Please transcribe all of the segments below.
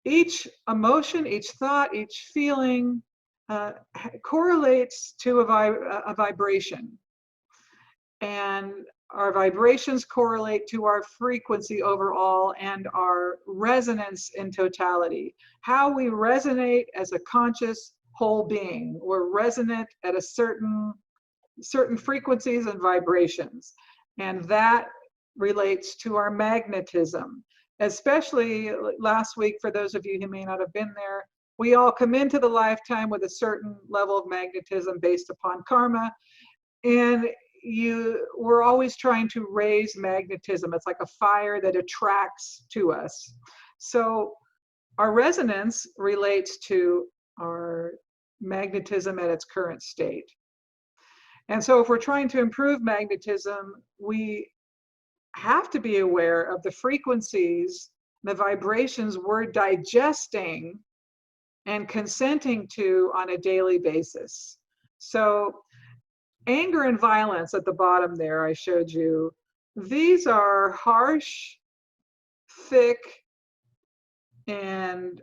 Each emotion, each thought, each feeling correlates to a vibration. And our vibrations correlate to our frequency overall and our resonance in totality. How we resonate as a conscious whole being. We're resonant at a certain frequencies and vibrations. And that relates to our magnetism. Especially last week, for those of you who may not have been there, we all come into the lifetime with a certain level of magnetism based upon karma. And we're always trying to raise magnetism. It's like a fire that attracts to us. So our resonance relates to our magnetism at its current state. And so if we're trying to improve magnetism, we have to be aware of the frequencies, the vibrations we're digesting and consenting to on a daily basis. So anger and violence at the bottom there, I showed you, these are harsh, thick, and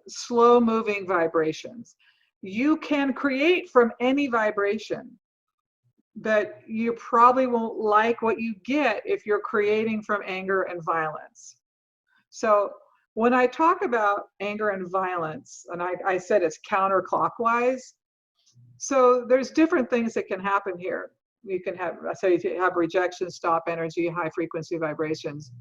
slow-moving vibrations. You can create from any vibration, but you probably won't like what you get if you're creating from anger and violence. So when I talk about anger and violence, and I said it's counterclockwise, so there's different things that can happen here. You can have, so if you have rejection, stop energy, high frequency vibrations.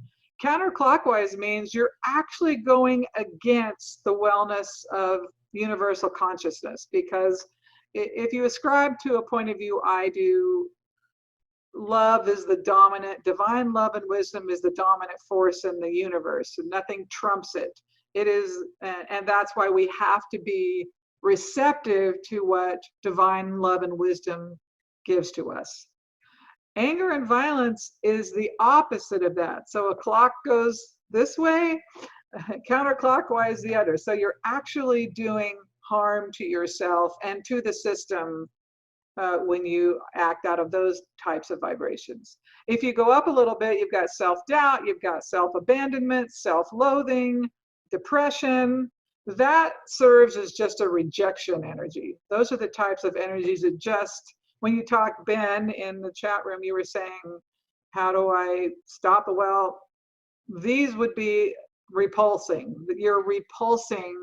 Counterclockwise means you're actually going against the wellness of universal consciousness, because if you ascribe to a point of view, I do, love is the dominant, divine love and wisdom is the dominant force in the universe, and nothing trumps it. It is, and that's why we have to be receptive to what divine love and wisdom gives to us. Anger and violence is the opposite of that. So a clock goes this way, counterclockwise the other. So you're actually doing harm to yourself and to the system when you act out of those types of vibrations. If you go up a little bit, you've got self-doubt, you've got self-abandonment, self-loathing, depression. That serves as just a rejection energy. Those are the types of energies that just, when you talk, Ben, in the chat room, you were saying, how do I stop it? Well, these would be repulsing. You're repulsing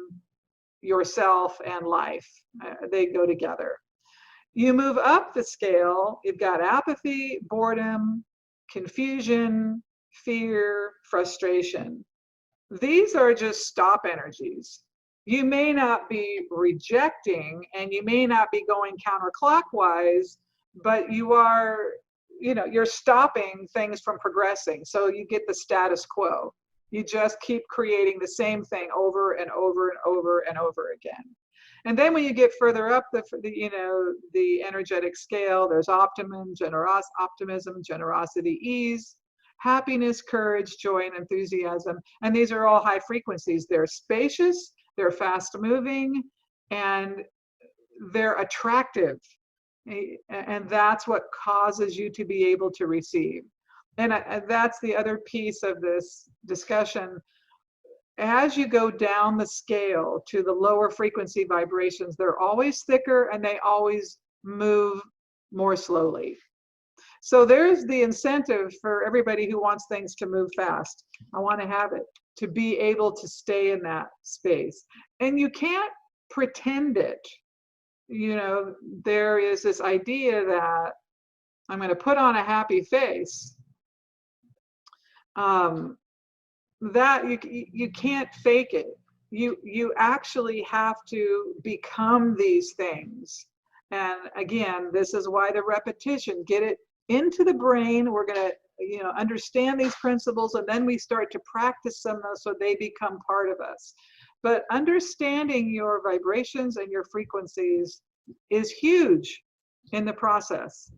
yourself and life. They go together. You move up the scale, you've got apathy, boredom, confusion, fear, frustration. These are just stop energies. You may not be rejecting and you may not be going counterclockwise, but you are, you're stopping things from progressing. So you get the status quo. You just keep creating the same thing over and over and over and over again. And then when you get further up the energetic scale, there's optimism, generosity, ease, happiness, courage, joy, and enthusiasm. And these are all high frequencies. They're spacious, they're fast moving, and they're attractive. And that's what causes you to be able to receive. And that's the other piece of this discussion. As you go down the scale to the lower frequency vibrations, they're always thicker and they always move more slowly. So there's the incentive for everybody who wants things to move fast. I want to have it, to be able to stay in that space. And you can't pretend it. There is this idea that I'm going to put on a happy face. That you can't fake it. You actually have to become these things. And again, this is why the repetition, get it into the brain. We're going to understand these principles, and then we start to practice them so they become part of us. But understanding your vibrations and your frequencies is huge in the process.